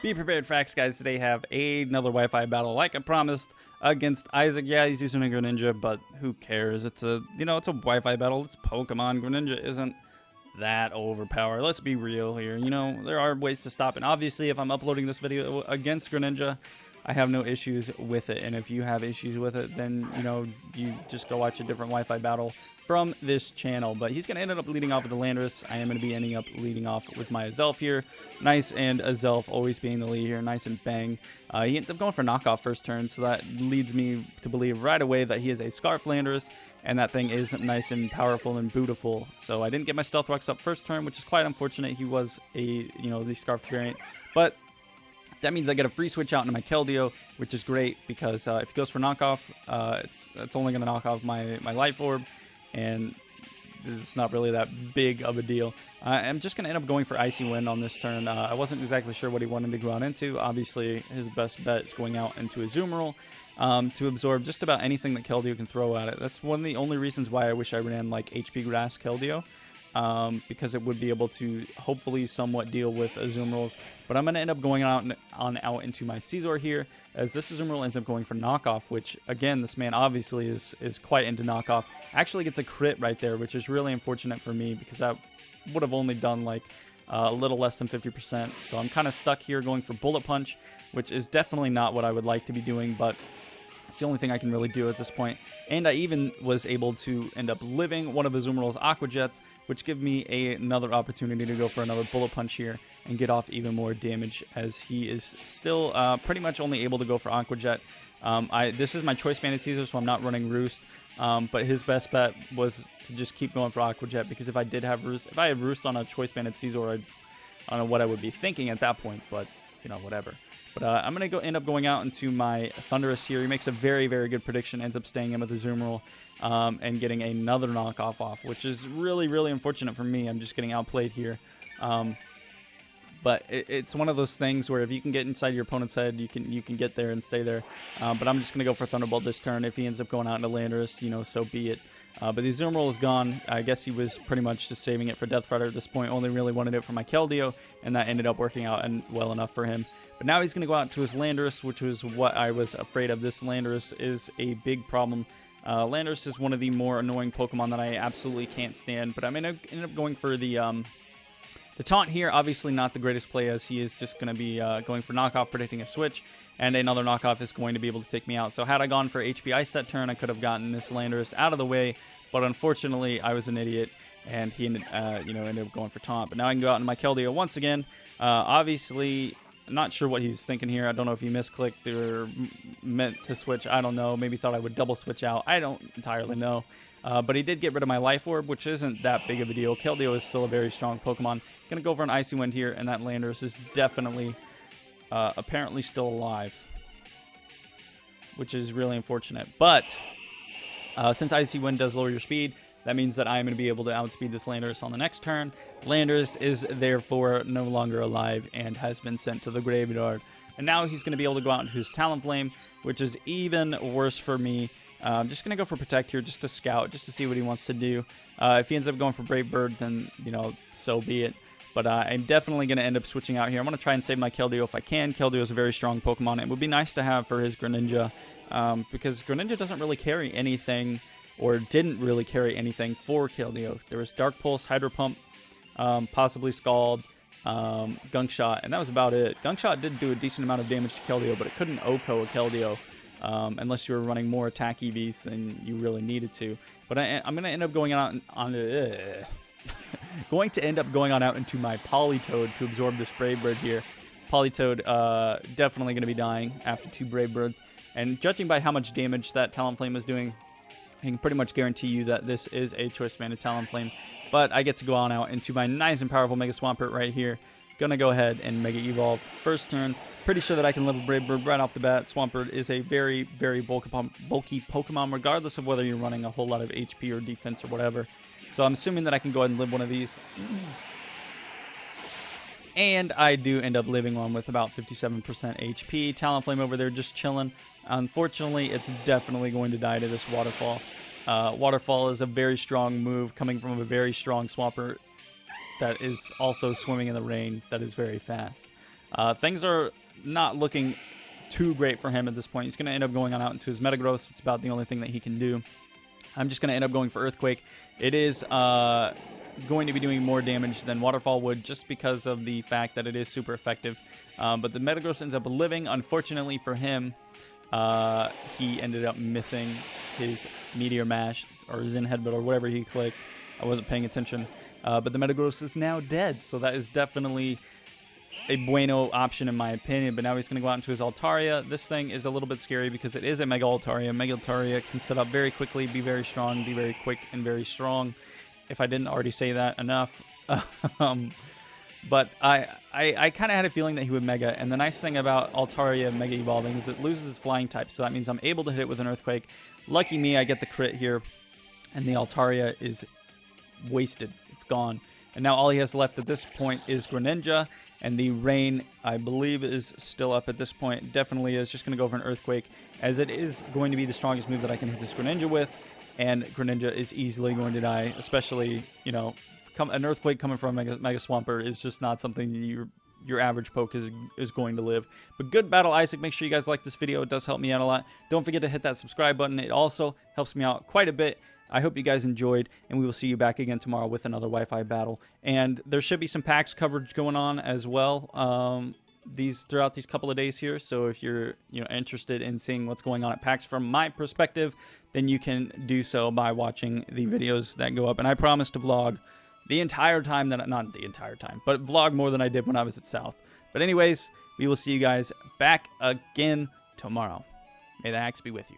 Be prepared, facts, guys. Today have another Wi-Fi battle, like I promised, against Isaac. Yeah, he's using a Greninja, but who cares? It's a, it's a Wi-Fi battle. It's Pokemon. Greninja isn't that overpowered. Let's be real here. There are ways to stop, and obviously, if I'm uploading this video against Greninja, I have no issues with it. And if you have issues with it, then you just go watch a different Wi-Fi battle from this channel. But he's gonna end up leading off with the Landorus. I am gonna be ending up leading off with my Azelf here. Nice, and Azelf always being the lead here. Nice and bang. He ends up going for knockoff first turn, so that leads me to believe right away that he is a Scarf Landorus, and that thing is nice and powerful and beautiful. So I didn't get my Stealth Rocks up first turn, which is quite unfortunate. He was a the Scarf variant, but that means I get a free switch out into my Keldeo, which is great because if he goes for knockoff, it's only going to knock off my Life Orb, and it's not really that big of a deal. I'm just going to end up going for Icy Wind on this turn. I wasn't exactly sure what he wanted to go out into. Obviously, his best bet is going out into Azumarill to absorb just about anything that Keldeo can throw at it. That's one of the only reasons why I wish I ran like HP Grass Keldeo. Because it would be able to hopefully somewhat deal with Azumarils. But I'm going to end up going out into my Scizor here, as this Azumarill ends up going for knockoff, which, again, this man obviously is quite into knockoff. Actually gets a crit right there, which is really unfortunate for me, because that would have only done like a little less than 50%. So I'm kind of stuck here going for Bullet Punch, which is definitely not what I would like to be doing, but it's the only thing I can really do at this point. And I even was able to end up living one of Azumarill's Aqua Jets, which give me another opportunity to go for another Bullet Punch here and get off even more damage, as he is still pretty much only able to go for Aqua Jet. This is my Choice Banded Scizor, so I'm not running Roost. But his best bet was to just keep going for Aqua Jet, because if I did have Roost, if I had Roost on a Choice Banded Scizor, I don't know what I would be thinking at that point, but whatever. But I'm going to end up going out into my Thundurus here. He makes a very, very good prediction, ends up staying in with the Azumarill and getting another knockoff off, which is really, really unfortunate for me. I'm just getting outplayed here. But it's one of those things where if you can get inside your opponent's head, you can get there and stay there. But I'm just going to go for Thunderbolt this turn. If he ends up going out into Landorus, so be it. But the Azumarill is gone. I guess he was pretty much just saving it for Death Threader at this point. Only really wanted it for my Keldeo, and that ended up working out well enough for him. But now he's going to go out to his Landorus, which was what I was afraid of. This Landorus is a big problem. Landorus is one of the more annoying Pokemon that I absolutely can't stand. But I'm going to end up going for the Taunt here. Obviously not the greatest play, as he is just going to be going for knockoff, predicting a switch. And another knockoff is going to be able to take me out. So had I gone for HP Ice that turn, I could have gotten this Landorus out of the way. But unfortunately, I was an idiot, and he ended up going for Taunt. But now I can go out into my Keldeo once again. Obviously, I'm not sure what he's thinking here. I don't know if he misclicked or meant to switch. I don't know. Maybe thought I would double switch out. I don't entirely know. But he did get rid of my Life Orb, which isn't that big of a deal. Keldeo is still a very strong Pokemon. Going to go for an Icy Wind here, and that Landorus is definitely, apparently still alive, which is really unfortunate. But since Icy Wind does lower your speed, that means that I am going to be able to outspeed this Landorus on the next turn. Landorus is therefore no longer alive and has been sent to the graveyard. And now he's going to be able to go out into his Talonflame, which is even worse for me. I'm just going to go for Protect here, just to scout, just to see what he wants to do. If he ends up going for Brave Bird, then, so be it. But I'm definitely going to end up switching out here. I'm going to try and save my Keldeo if I can. Keldeo is a very strong Pokemon. It would be nice to have for his Greninja, because Greninja doesn't really carry anything, or didn't really carry anything for Keldeo. There was Dark Pulse, Hydro Pump, possibly Scald, Gunk Shot, and that was about it. Gunk Shot did do a decent amount of damage to Keldeo, but it couldn't OHKO a Keldeo. Unless you were running more attack EVs than you really needed to. But I'm going to end up going out going to end up going on out into my Politoed to absorb this Brave Bird here. Politoed definitely going to be dying after 2 Brave Birds. And judging by how much damage that Talonflame is doing, I can pretty much guarantee you that this is a Choice Banded Talonflame. But I get to go on out into my nice and powerful Mega Swampert right here. Gonna go ahead and Mega Evolve first turn. Pretty sure that I can level Brave Bird right off the bat. Swampert is a very, very bulky Pokemon, regardless of whether you're running a whole lot of HP or defense or whatever. So I'm assuming that I can go ahead and live one of these. And I do end up living one with about 57% HP. Talonflame over there just chilling. Unfortunately, it's definitely going to die to this Waterfall. Waterfall is a very strong move coming from a very strong Swampert that is also swimming in the rain that is very fast. Things are not looking too great for him at this point. He's going to end up going on out into his Metagross. It's about the only thing that he can do. I'm just going to end up going for Earthquake. It is going to be doing more damage than Waterfall would just because of the fact that it is super effective. But the Metagross ends up living. Unfortunately for him, he ended up missing his Meteor Mash or Zen Headbutt or whatever he clicked. I wasn't paying attention. But the Metagross is now dead, so that is definitely a bueno option in my opinion. But now he's going to go out into his Altaria. This thing is a little bit scary because it is a Mega Altaria. Mega Altaria can set up very quickly, be very strong, be very quick, and very strong. If I didn't already say that enough. But I kind of had a feeling that he would Mega. And the nice thing about Altaria Mega Evolving is it loses its flying type. So that means I'm able to hit it with an Earthquake. Lucky me, I get the crit here. And the Altaria is wasted. It's gone. And now all he has left at this point is Greninja. And the Rain, I believe, is still up at this point. Definitely is. Just going to go for an Earthquake, as it is going to be the strongest move that I can hit this Greninja with. And Greninja is easily going to die, especially, you know, an Earthquake coming from Mega Swampert is just not something your average poke is going to live. But good battle, Isaac. Make sure you guys like this video. It does help me out a lot. Don't forget to hit that subscribe button. It also helps me out quite a bit. I hope you guys enjoyed, and we will see you back again tomorrow with another Wi-Fi battle. And there should be some PAX coverage going on as well throughout these couple of days here. So if you're interested in seeing what's going on at PAX from my perspective, then you can do so by watching the videos that go up. And I promise to vlog the entire time not the entire time, but vlog more than I did when I was at South. But anyways, we will see you guys back again tomorrow. May the axe be with you.